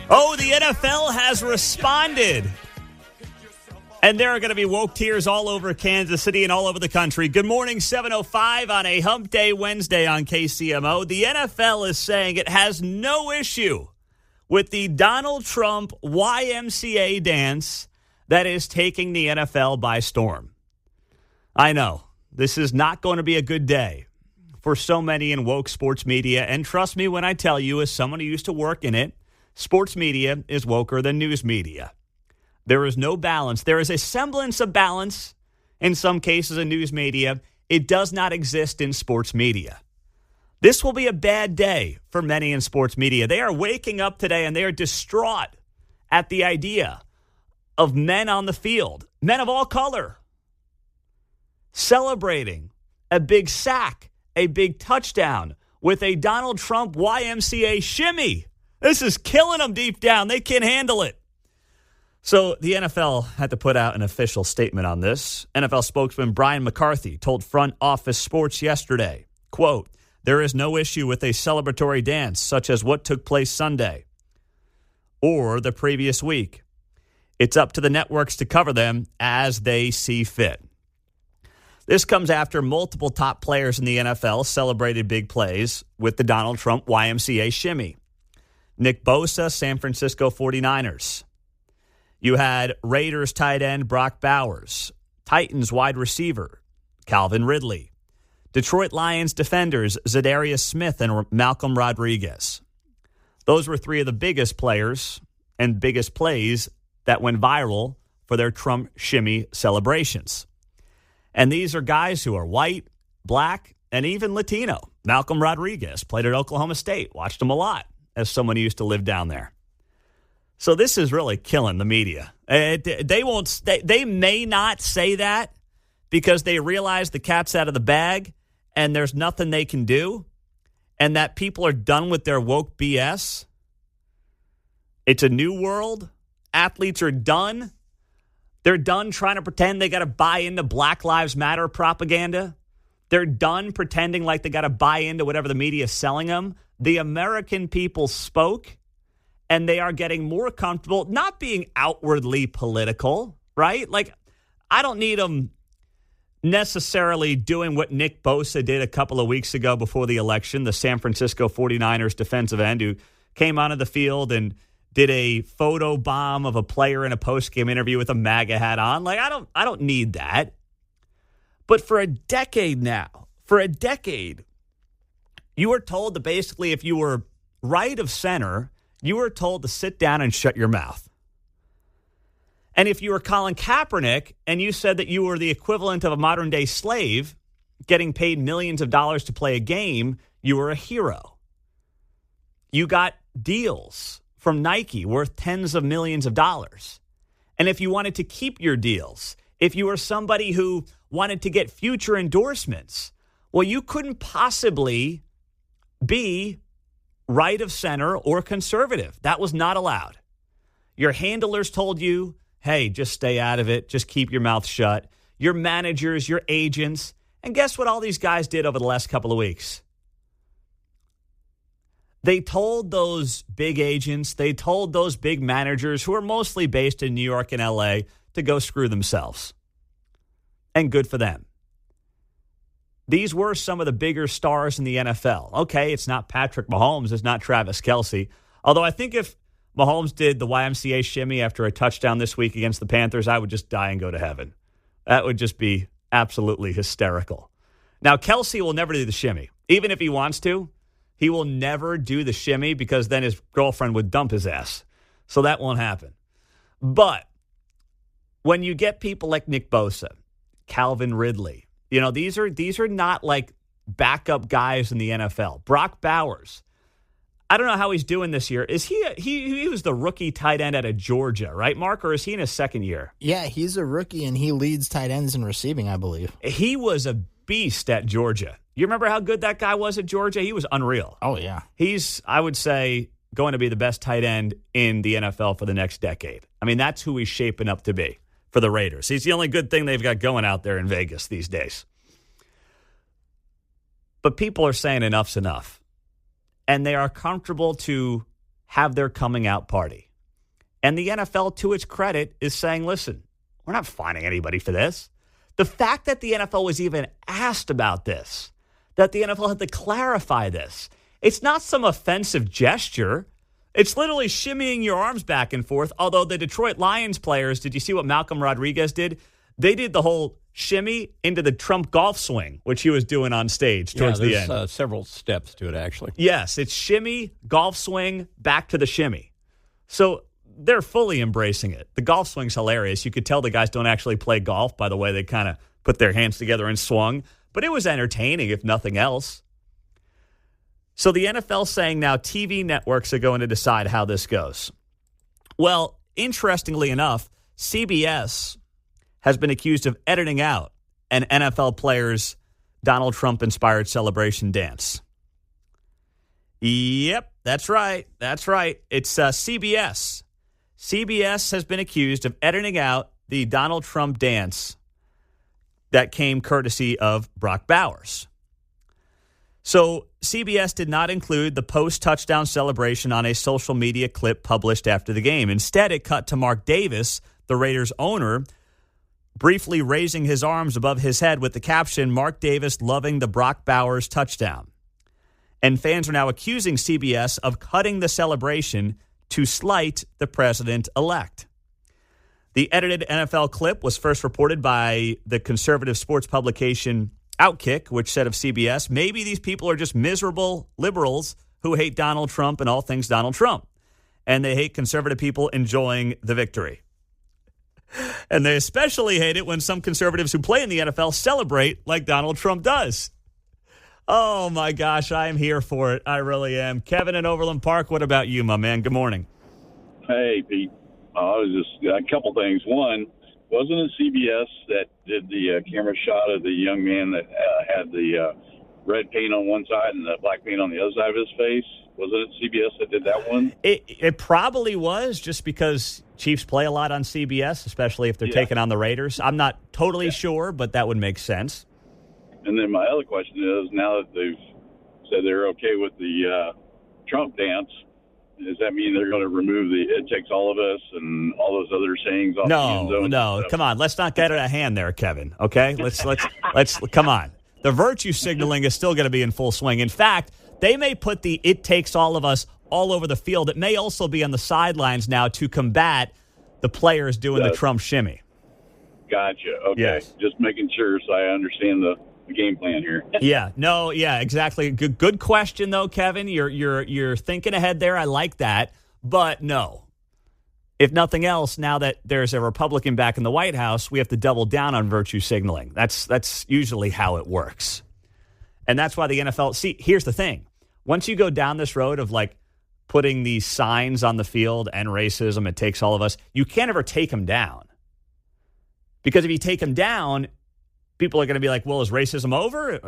Oh, the NFL has responded. And there are going to be woke tears all over Kansas City and all over the country. Good morning, 7:05 on a hump day Wednesday on KCMO. The NFL is saying it has no issue with the Donald Trump YMCA dance that is taking the NFL by storm. I know, this is not going to be a good day for so many in woke sports media. And trust me when I tell you, as someone who used to work in it, sports media is woker than news media. There is no balance. There is a semblance of balance in some cases in news media. It does not exist in sports media. This will be a bad day for many in sports media. They are waking up today and they are distraught at the idea of men on the field, men of all color, celebrating a big sack, a big touchdown with a Donald Trump YMCA shimmy. This is killing them deep down. They can't handle it. So the NFL had to put out an official statement on this. NFL spokesman Brian McCarthy told Front Office Sports yesterday, quote, "There is no issue with a celebratory dance such as what took place Sunday or the previous week. It's up to the networks to cover them as they see fit." This comes after multiple top players in the NFL celebrated big plays with the Donald Trump YMCA shimmy. Nick Bosa, San Francisco 49ers. You had Raiders tight end Brock Bowers, Titans wide receiver Calvin Ridley, Detroit Lions defenders Zadarius Smith and Malcolm Rodriguez. Those were three of the biggest players and biggest plays that went viral for their Trump shimmy celebrations. And these are guys who are white, black, and even Latino. Malcolm Rodriguez played at Oklahoma State. Watched him a lot as someone who used to live down there. So this is really killing the media. They may not say that because they realize the cat's out of the bag and there's nothing they can do and that people are done with their woke BS. It's a new world. Athletes are done. They're done trying to pretend they got to buy into Black Lives Matter propaganda. They're done pretending like they got to buy into whatever the media is selling them. The American people spoke, and they are getting more comfortable not being outwardly political, right? Like, I don't need them necessarily doing what Nick Bosa did a couple of weeks ago before the election, the San Francisco 49ers defensive end who came onto the field and did a photo bomb of a player in a post-game interview with a MAGA hat on. Like, I don't need that. But for a decade now, you were told that basically if you were right of center, you were told to sit down and shut your mouth. And if you were Colin Kaepernick and you said that you were the equivalent of a modern-day slave, getting paid millions of dollars to play a game, you were a hero. You got deals from Nike worth tens of millions of dollars. And if you wanted to keep your deals, if you were somebody who wanted to get future endorsements, well, you couldn't possibly be right of center or conservative. That was not allowed. Your handlers told you, hey, just stay out of it. Just keep your mouth shut. Your managers, your agents. And guess what all these guys did over the last couple of weeks? They told those big agents, they told those big managers who are mostly based in New York and LA to go screw themselves. And good for them. These were some of the bigger stars in the NFL. Okay, it's not Patrick Mahomes, it's not Travis Kelce. Although I think if Mahomes did the YMCA shimmy after a touchdown this week against the Panthers, I would just die and go to heaven. That would just be absolutely hysterical. Now, Kelce will never do the shimmy. Even if he wants to, he will never do the shimmy because then his girlfriend would dump his ass. So that won't happen. But when you get people like Nick Bosa, Calvin Ridley, you know, these are not like backup guys in the NFL. Brock Bowers, I don't know how he's doing this year. Is he was the rookie tight end out of Georgia, right, Mark? Or is he in his second year? Yeah, he's a rookie, and he leads tight ends in receiving, I believe. He was a beast at Georgia. You remember how good that guy was at Georgia? He was unreal. Oh, yeah. He's, I would say, going to be the best tight end in the NFL for the next decade. I mean, that's who he's shaping up to be for the Raiders. He's the only good thing they've got going out there in Vegas these days. But people are saying enough's enough. And they are comfortable to have their coming out party. And the NFL, to its credit, is saying, listen, we're not fining anybody for this. The fact that the NFL was even asked about this, that the NFL had to clarify this, it's not some offensive gesture. It's literally shimmying your arms back and forth. Although the Detroit Lions players, did you see what Malcolm Rodriguez did? They did the whole shimmy into the Trump golf swing, which he was doing on stage towards the end. There's several steps to it, actually. Yes, it's shimmy, golf swing, back to the shimmy. So they're fully embracing it. The golf swing's hilarious. You could tell the guys don't actually play golf by the way they kind of put their hands together and swung. But it was entertaining, if nothing else. So the NFL saying now TV networks are going to decide how this goes. Well, interestingly enough, CBS has been accused of editing out an NFL player's Donald Trump-inspired celebration dance. Yep, that's right. That's right. It's CBS. CBS has been accused of editing out the Donald Trump dance that came courtesy of Brock Bowers. So CBS did not include the post-touchdown celebration on a social media clip published after the game. Instead, it cut to Mark Davis, the Raiders owner, briefly raising his arms above his head with the caption, "Mark Davis loving the Brock Bowers touchdown." And fans are now accusing CBS of cutting the celebration to slight the president-elect. The edited NFL clip was first reported by the conservative sports publication Outkick, which said of CBS, maybe these people are just miserable liberals who hate Donald Trump and all things Donald Trump. And they hate conservative people enjoying the victory. And they especially hate it when some conservatives who play in the NFL celebrate like Donald Trump does. Oh, my gosh, I am here for it. I really am. Kevin in Overland Park, what about you, my man? Good morning. Hey, Pete. I was just a couple things. One, wasn't it CBS that did the camera shot of the young man that had the red paint on one side and the black paint on the other side of his face? Wasn't it CBS that did that one? It probably was, just because Chiefs play a lot on CBS, especially if they're taking on the Raiders. I'm not totally sure, but that would make sense. And then my other question is, now that they've said they're okay with the Trump dance, does that mean they're going to remove the "it takes all of us" and all those other sayings off the end zone? No, come on. Let's not get out of hand there, Kevin. Okay? Let's come on. The virtue signaling is still going to be in full swing. In fact, they may put the "it takes all of us" all over the field. It may also be on the sidelines now to combat the players doing the Trump shimmy. Gotcha. Okay. Yes. Just making sure so I understand the game plan here. Exactly. Good question though, Kevin. You're thinking ahead there. I like that. But no. If nothing else, now that there's a Republican back in the White House, we have to double down on virtue signaling. That's usually how it works. And that's why the NFL, see, here's the thing. Once you go down this road of like putting these signs on the field and racism, it takes all of us, you can't ever take them down. Because if you take them down, people are going to be like, well, is racism over?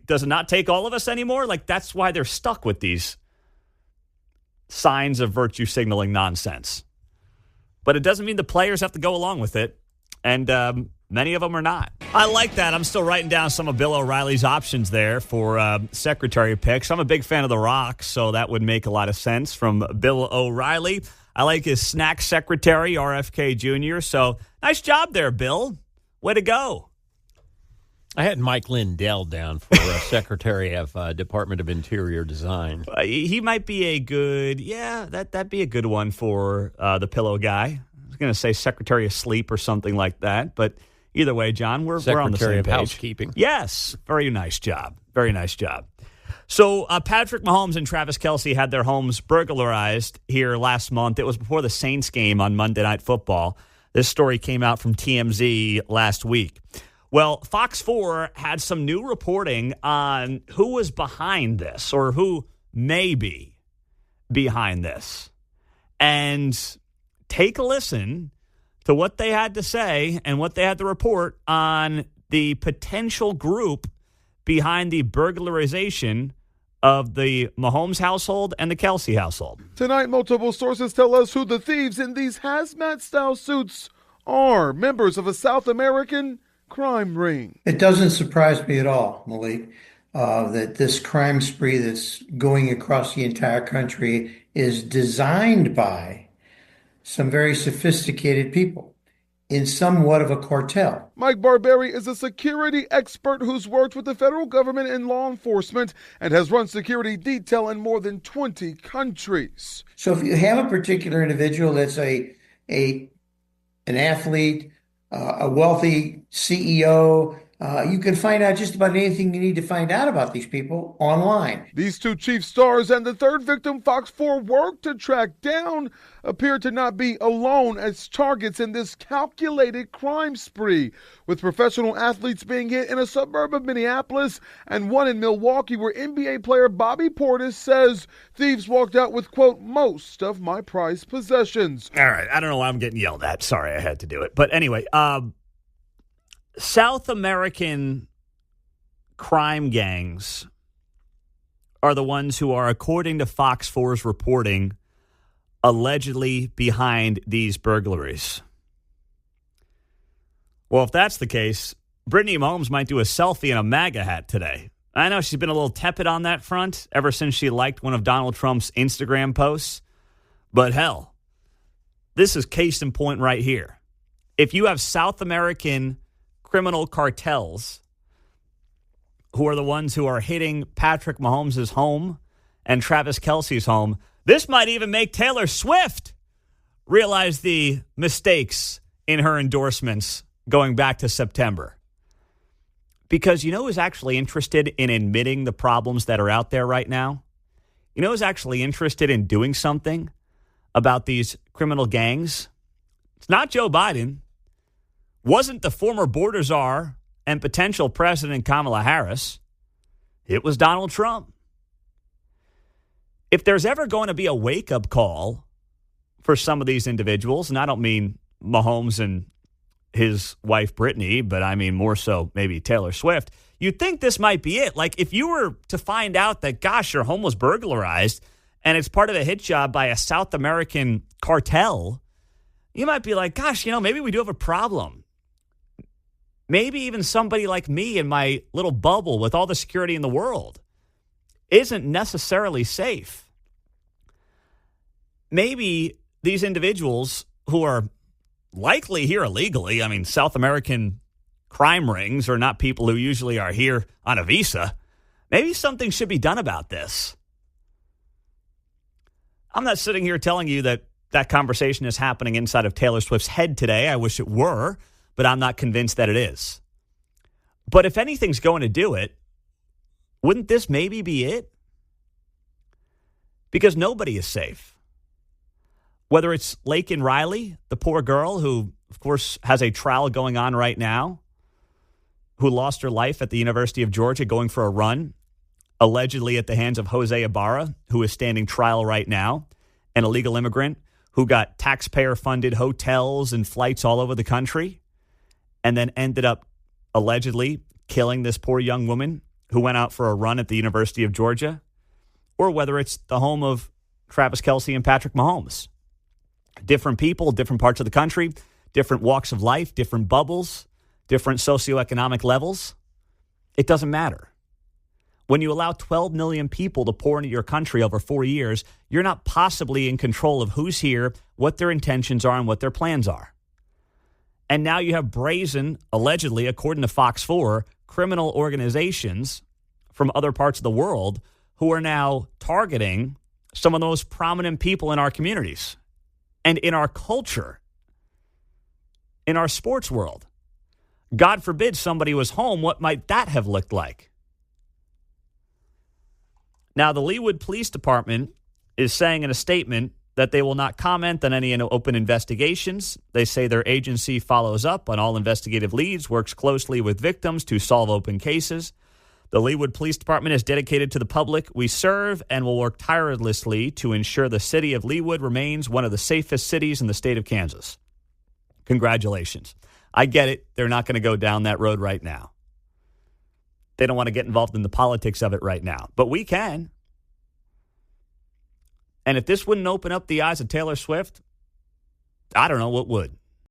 Does it not take all of us anymore? Like, that's why they're stuck with these signs of virtue signaling nonsense. But it doesn't mean the players have to go along with it. And many of them are not. I like that. I'm still writing down some of Bill O'Reilly's options there for secretary picks. I'm a big fan of The Rock, so that would make a lot of sense from Bill O'Reilly. I like his snack secretary, RFK Jr. So nice job there, Bill. Way to go. I had Mike Lindell down for Secretary of Department of Interior Design. He might be a good, that'd be a good one for the pillow guy. I was going to say Secretary of Sleep or something like that. But either way, John, we're on the same page. Secretary of Housekeeping. Yes. Very nice job. Very nice job. So Patrick Mahomes and Travis Kelce had their homes burglarized here last month. It was before the Saints game on Monday Night Football. This story came out from TMZ last week. Well, Fox 4 had some new reporting on who was behind this or who may be behind this. And take a listen to what they had to say and what they had to report on the potential group behind the burglarization of the Mahomes household and the Kelce household. Tonight, multiple sources tell us who the thieves in these hazmat-style suits are. Members of a South American crime ring. It doesn't surprise me at all, Malik. that this crime spree that's going across the entire country is designed by some very sophisticated people in somewhat of a cartel. Mike Barberi is a security expert who's worked with the federal government and law enforcement and has run security detail in more than 20 countries. So if you have a particular individual that's an athlete, a wealthy CEO, you can find out just about anything you need to find out about these people online. These two chief stars and the third victim Fox 4 worked to track down appear to not be alone as targets in this calculated crime spree, with professional athletes being hit in a suburb of Minneapolis and one in Milwaukee where NBA player Bobby Portis says thieves walked out with, quote, most of my prized possessions. All right, I don't know why I'm getting yelled at. Sorry, I had to do it. But anyway, South American crime gangs are the ones who are, according to Fox 4's reporting, allegedly behind these burglaries. Well, if that's the case, Brittany Mahomes might do a selfie in a MAGA hat today. I know she's been a little tepid on that front ever since she liked one of Donald Trump's Instagram posts. But hell, this is case in point right here. If you have South American criminal cartels who are the ones who are hitting Patrick Mahomes' home and Travis Kelce's home, this might even make Taylor Swift realize the mistakes in her endorsements going back to September. Because you know who's actually interested in admitting the problems that are out there right now? You know who's actually interested in doing something about these criminal gangs? It's not Joe Biden. Wasn't the former border czar and potential President Kamala Harris. It was Donald Trump. If there's ever going to be a wake-up call for some of these individuals, and I don't mean Mahomes and his wife Brittany, but I mean more so maybe Taylor Swift, you'd think this might be it. Like if you were to find out that, gosh, your home was burglarized and it's part of a hit job by a South American cartel, you might be like, gosh, maybe we do have a problem. Maybe even somebody like me in my little bubble with all the security in the world isn't necessarily safe. Maybe these individuals who are likely here illegally, I mean, South American crime rings are not people who usually are here on a visa. Maybe something should be done about this. I'm not sitting here telling you that conversation is happening inside of Taylor Swift's head today. I wish it were, but I'm not convinced that it is. But if anything's going to do it, wouldn't this maybe be it? Because nobody is safe. Whether it's Laken Riley, the poor girl who, of course, has a trial going on right now, who lost her life at the University of Georgia going for a run, allegedly at the hands of Jose Ibarra, who is standing trial right now, an illegal immigrant who got taxpayer-funded hotels and flights all over the country, and then ended up allegedly killing this poor young woman who went out for a run at the University of Georgia, or whether it's the home of Travis Kelce and Patrick Mahomes. Different people, different parts of the country, different walks of life, different bubbles, different socioeconomic levels. It doesn't matter. When you allow 12 million people to pour into your country over 4 years, you're not possibly in control of who's here, what their intentions are, and what their plans are. And now you have brazen, allegedly, according to Fox 4, criminal organizations from other parts of the world who are now targeting some of the most prominent people in our communities and in our culture, in our sports world. God forbid somebody was home, what might that have looked like? Now, the Leawood Police Department is saying in a statement that they will not comment on any open investigations. They say their agency follows up on all investigative leads, works closely with victims to solve open cases. The Leawood Police Department is dedicated to the public we serve and will work tirelessly to ensure the city of Leawood remains one of the safest cities in the state of Kansas. Congratulations. I get it. They're not going to go down that road right now. They don't want to get involved in the politics of it right now. But we can. And if this wouldn't open up the eyes of Taylor Swift, I don't know what would.